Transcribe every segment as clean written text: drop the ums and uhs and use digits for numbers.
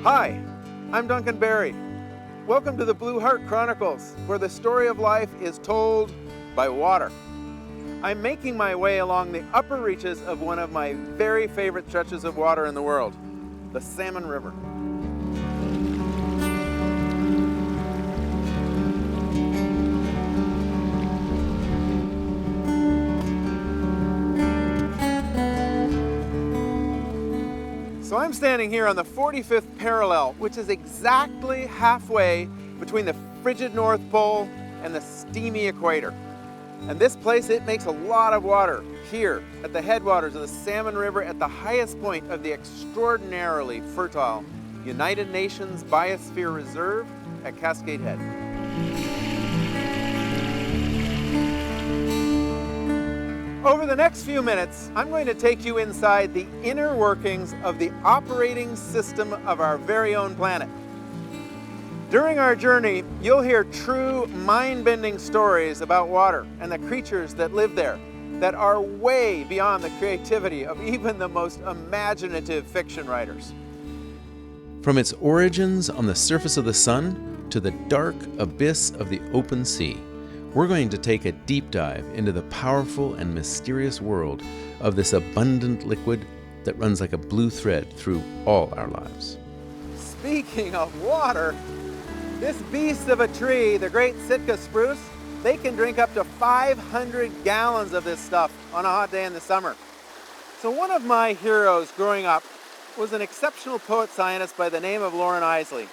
Hi, I'm Duncan. Welcome to the Blue Heart Chronicles, where the story of life is told by water. I'm making my way along the upper reaches of one of my very favorite stretches of water in the world, the Salmon River. So I'm standing here on the 45th parallel, which is exactly halfway between the frigid North Pole and the steamy equator. And this place, it makes a lot of water here at the headwaters of the Salmon River at the highest point of the extraordinarily fertile United Nations Biosphere Reserve at Cascade Head. Over the next few minutes, I'm going to take you inside the inner workings of the operating system of our very own planet. During our journey, you'll hear true mind-bending stories about water and the creatures that live there that are way beyond the creativity of even the most imaginative fiction writers. From its origins on the surface of the sun to the dark abyss of the open sea, we're going to take a deep dive into the powerful and mysterious world of this abundant liquid that runs like a blue thread through all our lives. Speaking of water, this beast of a tree, the great Sitka spruce, they can drink up to 500 gallons of this stuff on a hot day in the summer. So one of my heroes growing up was an exceptional poet-scientist by the name of Loren Eiseley.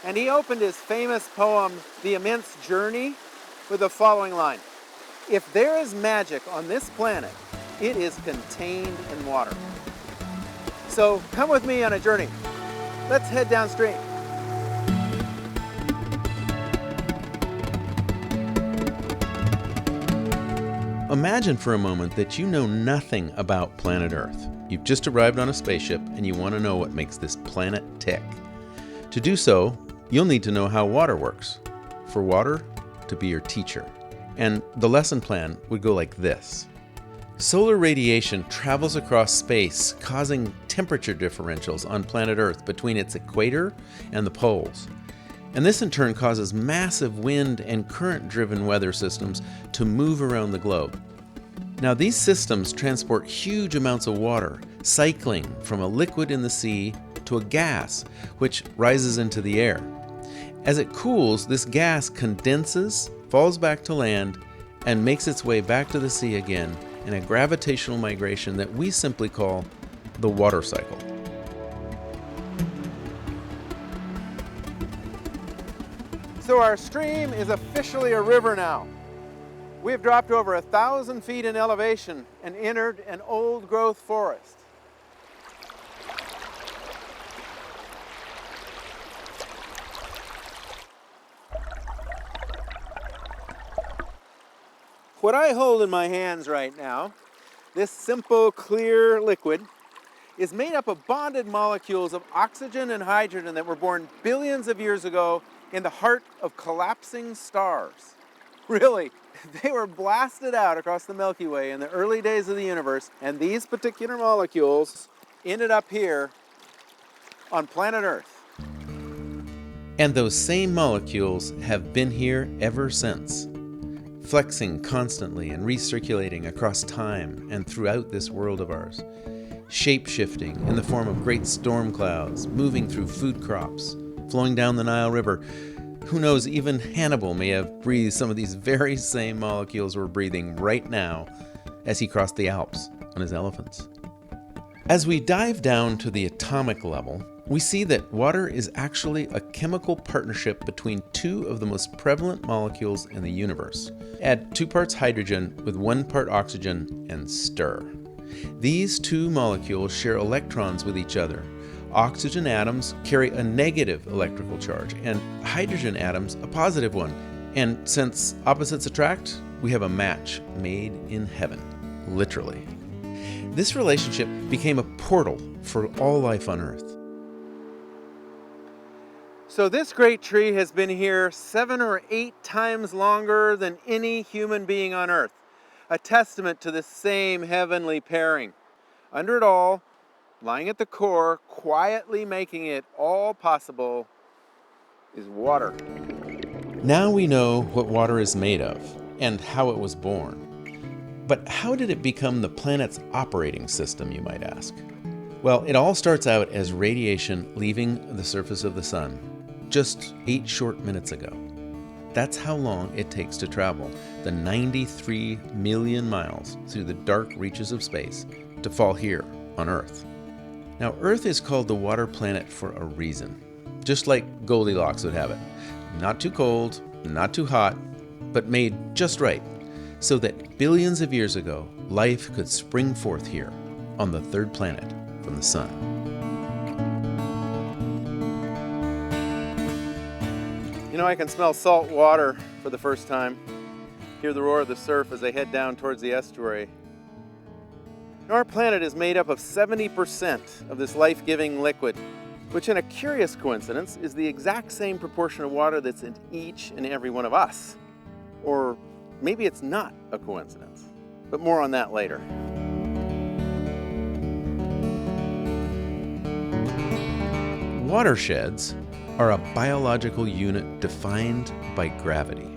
And he opened his famous poem, The Immense Journey, with the following line: "If there is magic on this planet, it is contained in water." So come with me on a journey. Let's head downstream. Imagine for a moment that you know nothing about planet Earth. You've just arrived on a spaceship and you want to know what makes this planet tick. To do so, you'll need to know how water works. For water to be your teacher. And the lesson plan would go like this. Solar radiation travels across space, causing temperature differentials on planet Earth between its equator and the poles. And this in turn causes massive wind and current-driven weather systems to move around the globe. Now these systems transport huge amounts of water, cycling from a liquid in the sea to a gas, which rises into the air. As it cools, this gas condenses, falls back to land, and makes its way back to the sea again in a gravitational migration that we simply call the water cycle. So our stream is officially a river now. We've dropped over 1,000 feet in elevation and entered an old-growth forest. What I hold in my hands right now, this simple, clear liquid, is made up of bonded molecules of oxygen and hydrogen that were born billions of years ago in the heart of collapsing stars. Really, they were blasted out across the Milky Way in the early days of the universe, and these particular molecules ended up here on planet Earth. And those same molecules have been here ever since, flexing constantly and recirculating across time and throughout this world of ours, shape-shifting in the form of great storm clouds, moving through food crops, flowing down the Nile River. Who knows, even Hannibal may have breathed some of these very same molecules we're breathing right now as he crossed the Alps on his elephants. As we dive down to the atomic level, we see that water is actually a chemical partnership between two of the most prevalent molecules in the universe. Add 2 parts hydrogen with 1 part oxygen and stir. These two molecules share electrons with each other. Oxygen atoms carry a negative electrical charge and hydrogen atoms a positive one. And since opposites attract, we have a match made in heaven, literally. This relationship became a portal for all life on Earth. So this great tree has been here 7 or 8 times longer than any human being on Earth, a testament to the same heavenly pairing. Under it all, lying at the core, quietly making it all possible, is water. Now we know what water is made of and how it was born. But how did it become the planet's operating system, you might ask? Well, it all starts out as radiation leaving the surface of the sun just 8 short minutes ago. That's how long it takes to travel the 93 million miles through the dark reaches of space to fall here on Earth. Now, Earth is called the water planet for a reason, just like Goldilocks would have it. Not too cold, not too hot, but made just right, so that billions of years ago, life could spring forth here on the third planet from the sun. You know, I can smell salt water for the first time, hear the roar of the surf as I head down towards the estuary. Our planet is made up of 70% of this life-giving liquid, which in a curious coincidence is the exact same proportion of water that's in each and every one of us. Or maybe it's not a coincidence, but more on that later. Watersheds are a biological unit defined by gravity.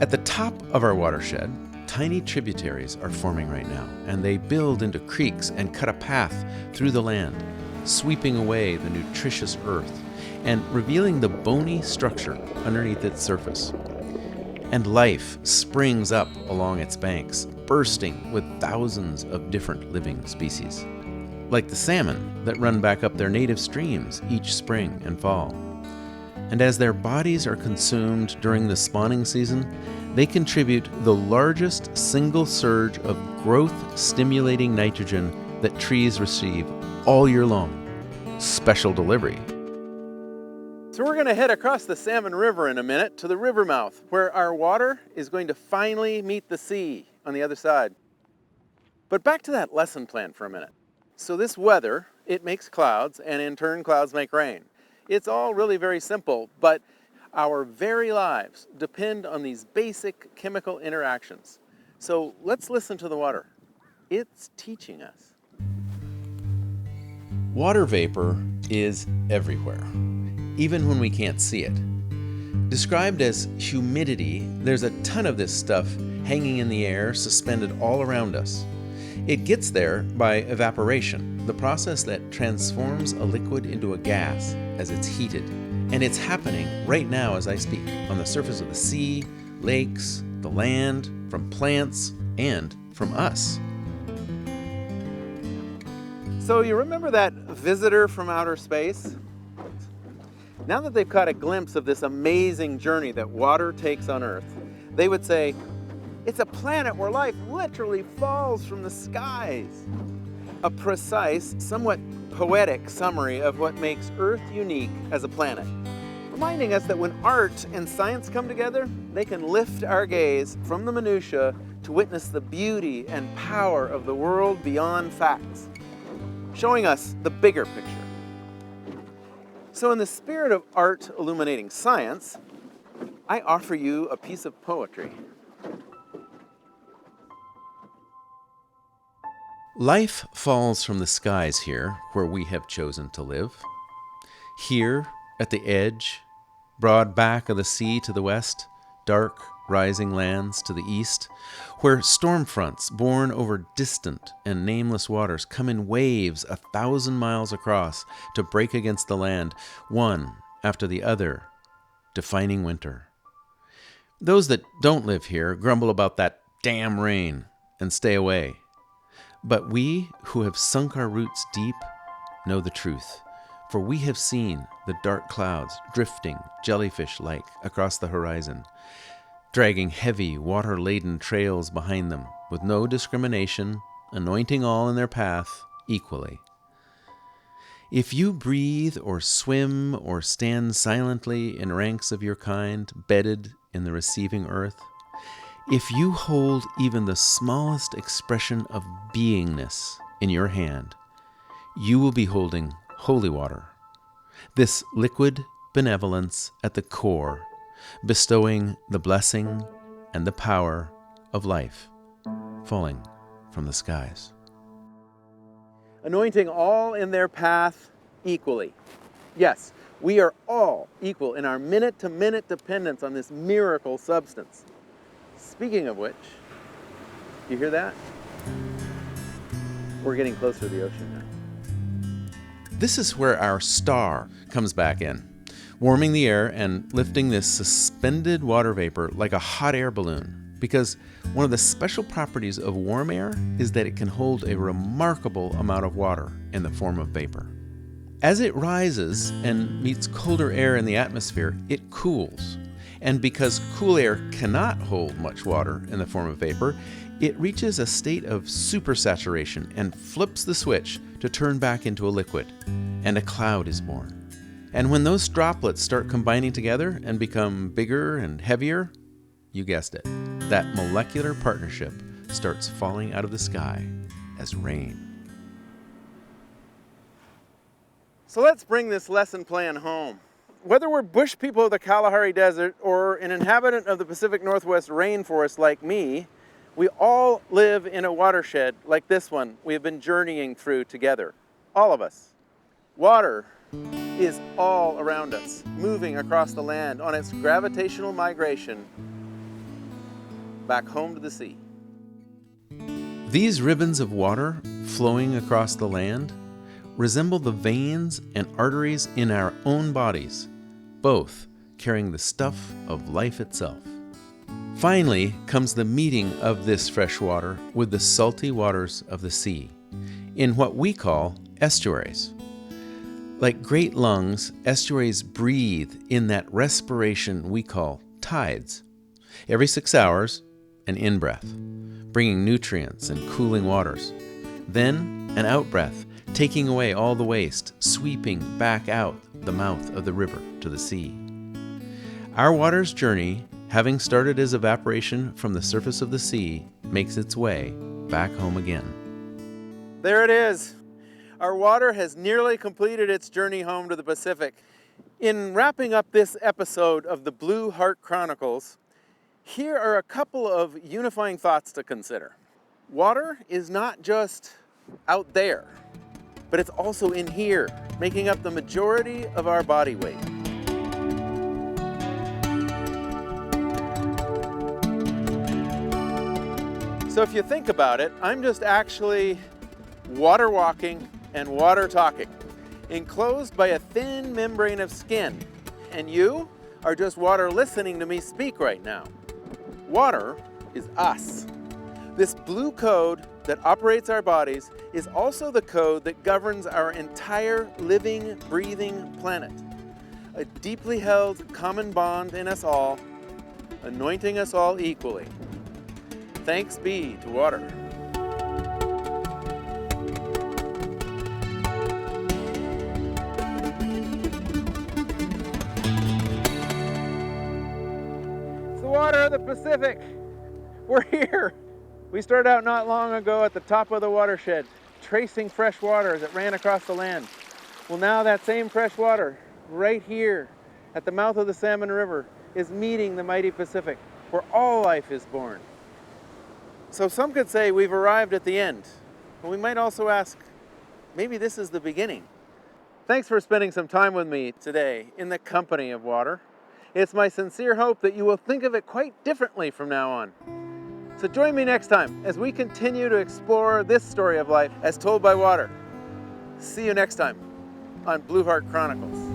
At the top of our watershed, tiny tributaries are forming right now, and they build into creeks and cut a path through the land, sweeping away the nutritious earth and revealing the bony structure underneath its surface. And life springs up along its banks, bursting with thousands of different living species, like the salmon that run back up their native streams each spring and fall. And as their bodies are consumed during the spawning season, they contribute the largest single surge of growth-stimulating nitrogen that trees receive all year long. Special delivery. So we're going to head across the Salmon River in a minute to the river mouth, where our water is going to finally meet the sea on the other side. But back to that lesson plan for a minute. So this weather, it makes clouds, and in turn clouds make rain. It's all really very simple, but our very lives depend on these basic chemical interactions. So let's listen to the water. It's teaching us. Water vapor is everywhere, even when we can't see it. Described as humidity, there's a ton of this stuff hanging in the air, suspended all around us. It gets there by evaporation, the process that transforms a liquid into a gas as it's heated. And it's happening right now as I speak, on the surface of the sea, lakes, the land, from plants, and from us. So you remember that visitor from outer space? Now that they've caught a glimpse of this amazing journey that water takes on Earth, they would say, it's a planet where life literally falls from the skies. A precise, somewhat poetic summary of what makes Earth unique as a planet, reminding us that when art and science come together, they can lift our gaze from the minutiae to witness the beauty and power of the world beyond facts, showing us the bigger picture. So in the spirit of art illuminating science, I offer you a piece of poetry. Life falls from the skies here, where we have chosen to live. Here, at the edge, broad back of the sea to the west, dark, rising lands to the east, where storm fronts borne over distant and nameless waters come in waves 1,000 miles across to break against the land, one after the other, defining winter. Those that don't live here grumble about that damn rain and stay away. But we who have sunk our roots deep know the truth, for we have seen the dark clouds drifting jellyfish-like across the horizon, dragging heavy, water-laden trails behind them with no discrimination, anointing all in their path equally. If you breathe or swim or stand silently in ranks of your kind, bedded in the receiving earth, if you hold even the smallest expression of beingness in your hand, you will be holding holy water, this liquid benevolence at the core, bestowing the blessing and the power of life falling from the skies. anointing all in their path equally. Yes, we are all equal in our minute-to-minute dependence on this miracle substance. Speaking of which, you hear that? We're getting closer to the ocean now. This is where our star comes back in, warming the air and lifting this suspended water vapor like a hot air balloon. Because one of the special properties of warm air is that it can hold a remarkable amount of water in the form of vapor. As it rises and meets colder air in the atmosphere, it cools. And because cool air cannot hold much water in the form of vapor, it reaches a state of supersaturation and flips the switch to turn back into a liquid, and a cloud is born. And when those droplets start combining together and become bigger and heavier, you guessed it, that molecular partnership starts falling out of the sky as rain. So let's bring this lesson plan home. Whether we're bush people of the Kalahari Desert or an inhabitant of the Pacific Northwest rainforest like me, we all live in a watershed like this one we have been journeying through together. All of us. Water is all around us, moving across the land on its gravitational migration back home to the sea. These ribbons of water flowing across the land resemble the veins and arteries in our own bodies, both carrying the stuff of life itself. Finally comes the meeting of this fresh water with the salty waters of the sea, in what we call estuaries. Like great lungs, estuaries breathe in that respiration we call tides. Every 6 hours, an in-breath, bringing nutrients and cooling waters. Then an out-breath, taking away all the waste, sweeping back out the mouth of the river to the sea. Our water's journey, having started as evaporation from the surface of the sea, makes its way back home again. There it is. Our water has nearly completed its journey home to the Pacific. In wrapping up this episode of the Blue Heart Chronicles, here are a couple of unifying thoughts to consider. Water is not just out there, but it's also in here, making up the majority of our body weight. So if you think about it, I'm just actually water walking and water talking, enclosed by a thin membrane of skin. And you are just water listening to me speak right now. Water is us. This blue code that operates our bodies is also the code that governs our entire living, breathing planet. A deeply held common bond in us all, anointing us all equally. Thanks be to water. It's the water of the Pacific. We're here. We started out not long ago at the top of the watershed, tracing fresh water as it ran across the land. Well, now that same fresh water, right here at the mouth of the Salmon River, is meeting the mighty Pacific, where all life is born. So some could say we've arrived at the end, but we might also ask, maybe this is the beginning. Thanks for spending some time with me today in the company of water. It's my sincere hope that you will think of it quite differently from now on. So join me next time as we continue to explore this story of life as told by water. See you next time on Blue Heart Chronicles.